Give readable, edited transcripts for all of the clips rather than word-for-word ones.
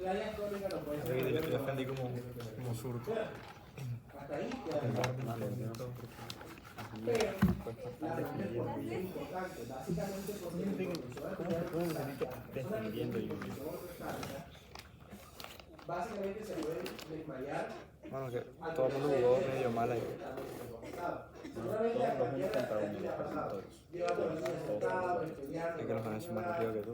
la diastólica no puede ser. Yo defendí como zurdo. Hasta ahí queda pero la pregunta es por qué es importante. Básicamente porque básicamente se puede desmayar. Bueno, que todo el mundo jugó medio mal ahí. Es que los ganas son más rápidos que tú.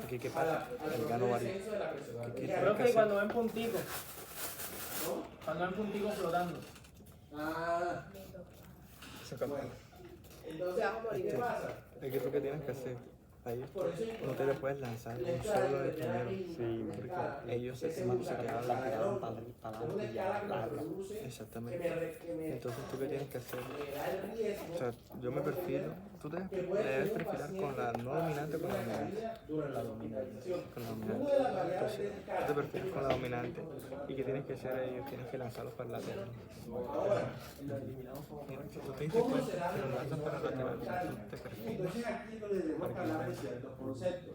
¿Qué pasa? El gano varios. Creo que cuando ven punticos. Cuando ven punticos flotando. Ah, bueno. Entonces, ¿qué pasa? Es que tú qué tienes que hacer. Ahí no te le puedes lanzar un solo de primero. Sí, porque ellos se quedan para adelante. Exactamente. Entonces tú qué tienes que hacer. O sea, yo me perfilo. Tú te debes perfilar con la no dominante o con la dominante. Con la dominante. Entonces tú te perfilas con la dominante. ¿Y qué tienes que hacer ellos? Tienes que lanzarlos para el lateral. Mira, si tú te diste cuenta que los lanzas para el lateral, tú te perfilas. Entonces aquí es donde tenemos que hablar de ciertos conceptos.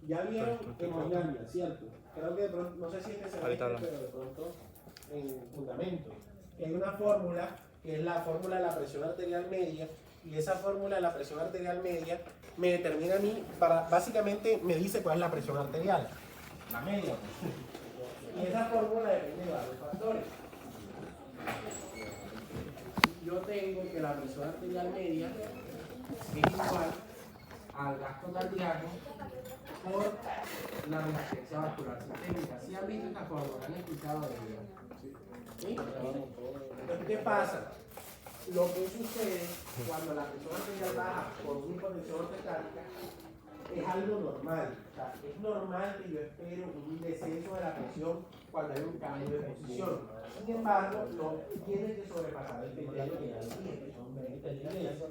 Ya vieron hemodinamia, ¿cierto? Creo que de pronto, no sé si es ese pero de pronto en fundamento. Hay una fórmula que es la fórmula de la presión arterial media, y esa fórmula de la presión arterial media me determina a mí, básicamente me dice cuál es la presión arterial, la media. Y esa fórmula depende de varios factores. Yo tengo que la presión arterial media es igual al gasto cardíaco por la resistencia vascular sistémica. ¿Sí han visto esta fórmula? ¿Han escuchado de ella? ¿Sí? Entonces, ¿qué pasa? Lo que sucede cuando la presión arterial baja por una hipotensión ortocárdica es algo normal. O sea, es normal que yo espero un descenso de la presión cuando hay un cambio de posición. Sin embargo, no tiene que sobrepasar el criterio que ya dije, que son 20 niveles. ¿Listo?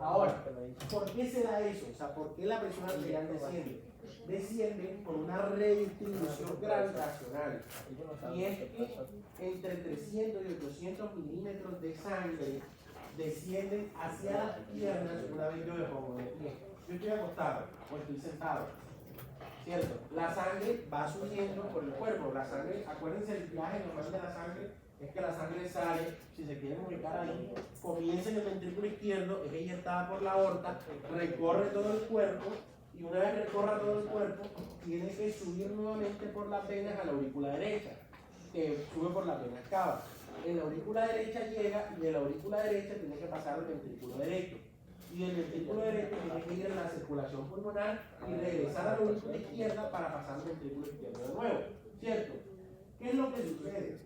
Ahora, ¿por qué se da eso? O sea, ¿por qué la presión arterial desciende? Desciende por una redistribución gravitacional. Y es que entre 300 y 800 milímetros de sangre descienden hacia las piernas una vez yo me pongo de pie. Yo estoy acostado o estoy sentado, ¿cierto? La sangre va subiendo por el cuerpo. La sangre, acuérdense, el viaje normal de la sangre es que la sangre sale, si se quieren ubicar ahí, comienza en el ventrículo izquierdo, es eyectada por la aorta, recorre todo el cuerpo, y una vez recorra todo el cuerpo, tiene que subir nuevamente por las venas a la aurícula derecha, que sube por las venas cava. En la aurícula derecha llega, y de la aurícula derecha tiene que pasar al ventrículo derecho. Y del ventrículo derecho tiene que ir en la circulación pulmonar y regresar a la aurícula izquierda para pasar al ventrículo izquierdo de nuevo, ¿cierto? ¿Qué es lo que sucede?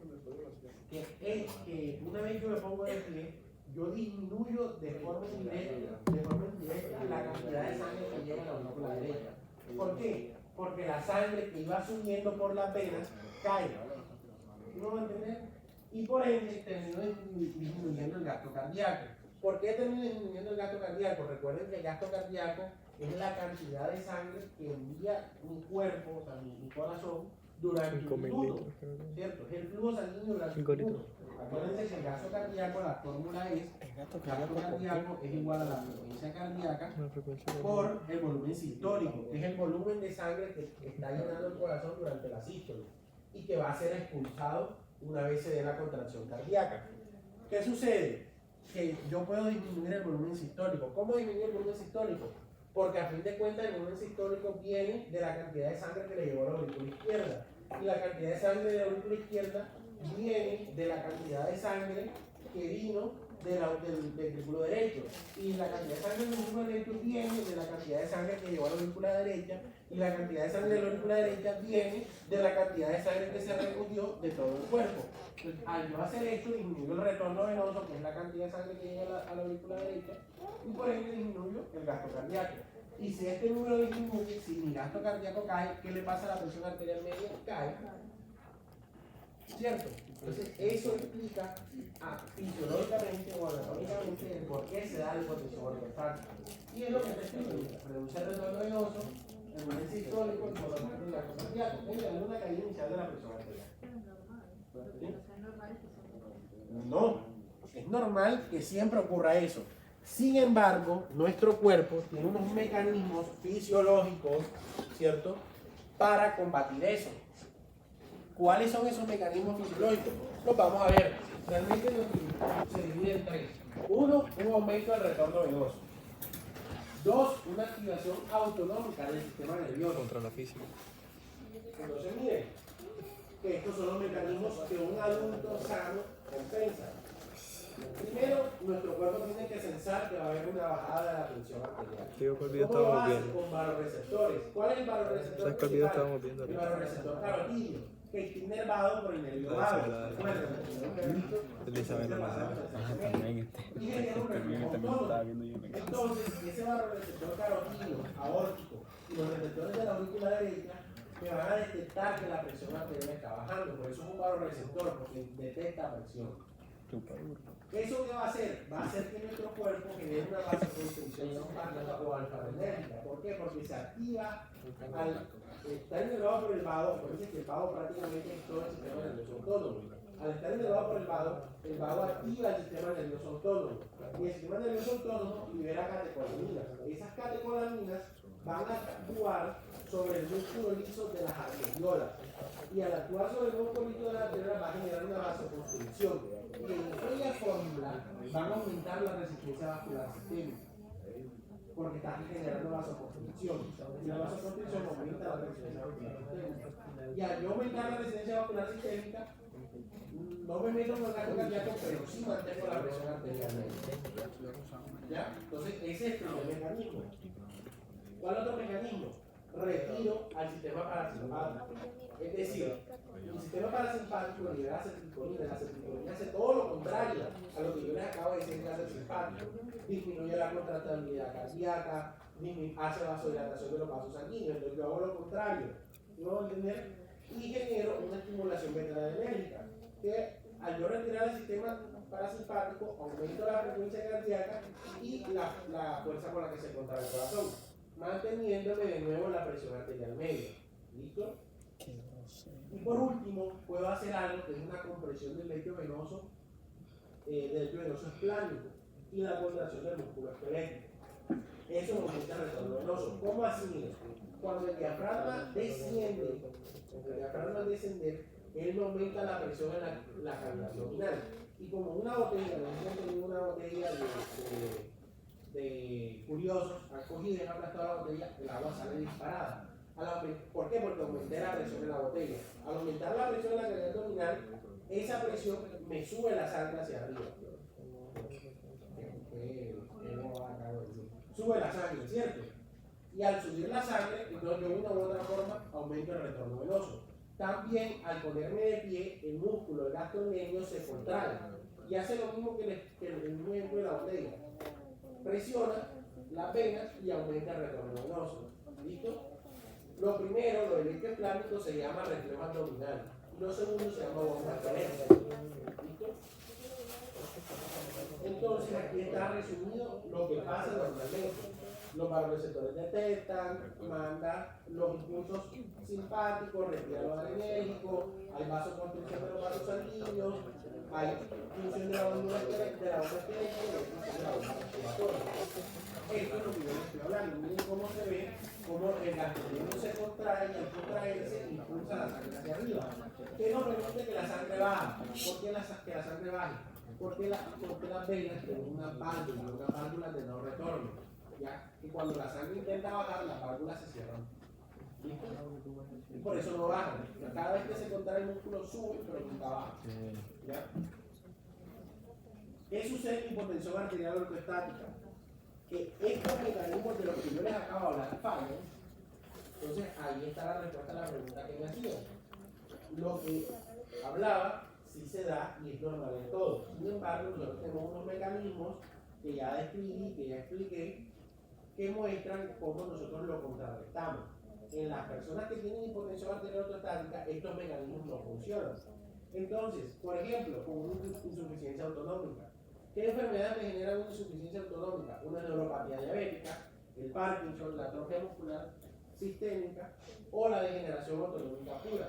Que es que una vez yo me pongo de pie, yo disminuyo de forma indirecta la cantidad de sangre que llega a la aurícula derecha. ¿Por qué? Porque la sangre que iba subiendo por las venas cae. ¿No me entienden? Y por ende termino disminuyendo el gasto cardíaco. ¿Por qué termina disminuyendo el gasto cardíaco? Recuerden que el gasto cardíaco es la cantidad de sangre que envía mi cuerpo, o sea, mi corazón, durante un minuto, ¿cierto? Es el flujo sanguíneo durante un minuto. Acuérdense que el gasto cardíaco, la fórmula es, el gasto cardíaco es igual a la frecuencia cardíaca por el volumen sistólico, que es el volumen de sangre que está llenando el corazón durante la sístole y que va a ser expulsado una vez se dé la contracción cardíaca. ¿Qué sucede? Que yo puedo disminuir el volumen sistólico. ¿Cómo disminuir el volumen sistólico? Porque a fin de cuentas el volumen sistólico viene de la cantidad de sangre que le llegó a la aurícula izquierda. Y la cantidad de sangre de la aurícula izquierda viene de la cantidad de sangre que vino del ventrículo derecho. Y la cantidad de sangre del ventrículo derecho viene de la cantidad de sangre que llegó a la aurícula derecha. Y la cantidad de sangre de la aurícula derecha viene de la cantidad de sangre que se recogió de todo el cuerpo. Entonces, al yo hacer esto, disminuyo el retorno venoso, que es la cantidad de sangre que llega a la aurícula derecha, y por ende disminuyo el gasto cardíaco. Y si este número disminuye, si mi gasto cardíaco cae, ¿qué le pasa a la presión arterial media? Cae. ¿Cierto? Entonces, eso explica fisiológicamente o anatómicamente el por qué se da la hipotensión ortofrántica. Y es lo que te explico: reduce el retorno venoso, el volumen sistólico y por lo tanto el gasto cardíaco. Es una caída inicial de la presión arterial. ¿Sí? No, es normal que siempre ocurra eso. Sin embargo, nuestro cuerpo tiene unos mecanismos fisiológicos, ¿cierto?, para combatir eso. ¿Cuáles son esos mecanismos fisiológicos? Los vamos a ver. Realmente se divide en tres. Uno, un aumento del retorno venoso. Dos, una activación autonómica del sistema nervioso. Contra la física. Entonces, miren, que estos son los mecanismos que un adulto sano compensa. Primero, nuestro cuerpo tiene que sensar que va a haber una bajada de la tensión arterial. Tío, ¿cuál video ¿Cómo lo estábamos hace? viendo? Con vasoreceptores. ¿Cuál es el vasoreceptor? ¿Sabes cuál video estábamos viendo? El vasoreceptor carotídeo, que está inervado por el nervio vago. Elizabeth, Y genera un reflejo autónomo. Entonces, ese vasoreceptor carotídeo, aórtico y los receptores de la aurícula derecha me van a detectar que la presión arterial está bajando. Por eso es un vasoreceptor, porque detecta presión. ¿Eso qué va a hacer? Va a hacer que nuestro cuerpo genere una vasoconstricción simpática o alfa-adrenérgica. ¿Por qué? Porque se activa al estar inervado por el vago. Acuérdense que el vago prácticamente es todo el sistema nervioso autónomo. Al estar inervado por el vago activa el sistema nervioso autónomo. Y el sistema nervioso autónomo libera catecolaminas. Esas catecolaminas van a actuar sobre el músculo liso de las arteriolas. Y al actuar sobre el músculo liso de las arteriolas va a generar una vasoconstricción. Y en aquella fórmula van a aumentar la resistencia vascular sistémica, porque está generando vasoconstricción. Y la vasoconstricción aumenta la resistencia vascular sistémica. Y al yo aumentar la resistencia vascular sistémica, no me meto en el gasto cardíaco, pero sí mantengo la presión arterial. ¿Ya? Entonces, ese es el primer mecanismo. ¿Cuál otro mecanismo? Retiro al sistema parasimpático. Es decir, el sistema parasimpático libera acetilcolina. La acetilcolina hace todo lo contrario a lo que yo les acabo de decir que hace el simpático. Disminuye la contractibilidad cardíaca, hace vasodilatación de los vasos sanguíneos. Entonces yo hago lo contrario. ¿No van a entender? Y genero una estimulación beta-adrenérgica que al yo retirar el sistema parasimpático aumento la frecuencia cardíaca y la fuerza con la que se contrae el corazón, manteniéndome de nuevo la presión arterial media. ¿Listo? Y por último, puedo hacer algo que es una compresión del lecho venoso esplánico y la contracción del músculo esquelético. Eso aumenta el retorno venoso. ¿Cómo así? Cuando el diafragma desciende, él no aumenta la presión en la cavidad abdominal. Y como una botella, nosotros tenemos una botella de curiosos, han cogido y han aplastado la botella, el agua sale disparada. ¿Por qué? Porque aumenté la presión en la botella. Al aumentar la presión en la cavidad abdominal, esa presión me sube la sangre hacia arriba. Sube la sangre, ¿cierto? Y al subir la sangre, entonces de una u otra forma aumento el retorno venoso. También al ponerme de pie, el músculo, el gastrocnemio se contrae y hace lo mismo que el movimiento de la botella. Presiona las venas y aumenta el retorno venoso. ¿Listo? Lo primero, lo del lecho esplánico, se llama reflejo abdominal. Y lo segundo se llama bomba esquelética. ¿Listo? Entonces aquí está resumido lo que pasa normalmente. Los vasoreceptores detectan, mandan los impulsos simpáticos, retira lo adrenérgico, hay vasoconstricción de los vasos sanguíneos, hay función de la bomba esquelética y hay función de la bomba respiratoria. Esto es lo que yo les estoy hablando. Miren cómo se ve, cómo el gastrocnemio se contrae y al contraerse impulsa la sangre hacia arriba. ¿Qué nos permite que la sangre baje? ¿Por qué que la sangre baje? Porque las venas tienen una válvula de no retorno. ¿Ya? Y cuando la sangre intenta bajar, las válvulas se cierran. ¿Listo? Y por eso no bajan. Cada vez que se contrae el músculo sube, pero nunca baja. ¿Ya? ¿Qué sucede en hipotensión arterial ortoestática? Que estos mecanismos de los que yo les acabo de hablar fallan. Entonces ahí está la respuesta a la pregunta que me hacían. Lo que hablaba sí se da y es normal en todo. Sin embargo, nosotros tenemos unos mecanismos que ya describí, que ya expliqué, que muestran cómo nosotros lo contrarrestamos. En las personas que tienen hipotensión arterial ortoestática, estos mecanismos no funcionan. Entonces, por ejemplo, con una insuficiencia autonómica. ¿Qué enfermedades me generan una insuficiencia autonómica? Una neuropatía diabética, el Parkinson, la atrofia muscular sistémica o la degeneración autonómica pura.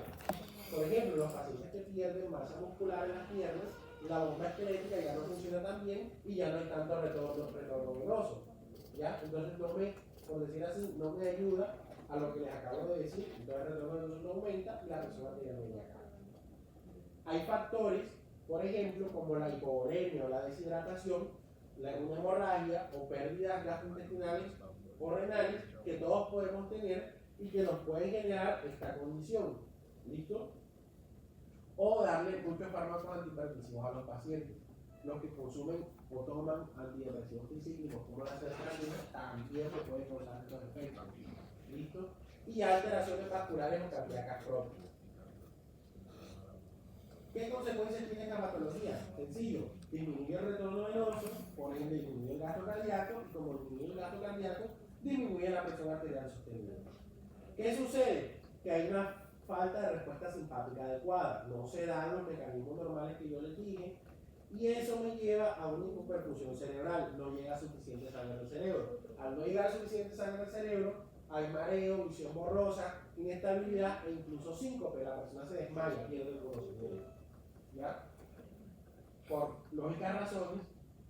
Por ejemplo, los pacientes que pierden masa muscular en las piernas la bomba esquelética ya no funciona tan bien y ya no hay tanto retorno venoso. ¿Ya? Entonces no me, por decir así, no me ayuda a lo que les acabo de decir, entonces el retorno venoso no aumenta y la presión arterial media cae. Hay factores, por ejemplo, como la hipovolemia o la deshidratación, una hemorragia o pérdidas gastrointestinales o renales que todos podemos tener y que nos pueden generar esta condición. ¿Listo? O darle muchos fármacos antihipertensivos a los pacientes. Los que consumen o toman antidepresivos tricíclicos como la sertralina también se pueden causar estos efectos. ¿Listo? Y alteraciones vasculares o cardíacas propias. ¿Qué consecuencias tiene esta patología? Sencillo, disminuye el retorno venoso, por ende disminuye el gasto cardíaco, y como disminuye el gasto cardíaco, disminuye la presión arterial sostenida. ¿Qué sucede? Que hay una falta de respuesta simpática adecuada, no se dan los mecanismos normales que yo les dije, y eso me lleva a una hipoperfusión cerebral, no llega suficiente sangre al cerebro. Al no llegar suficiente sangre al cerebro, hay mareo, visión borrosa, inestabilidad e incluso síncope, la persona se desmaya, pierde el conocimiento. ¿Ya? Por lógicas razones,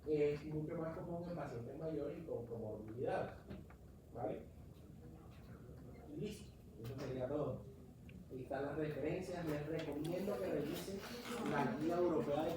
es mucho más común en pacientes mayores y con comorbilidades. ¿Vale? Y listo, eso sería todo. Ahí están las referencias, les recomiendo que revisen la guía europea de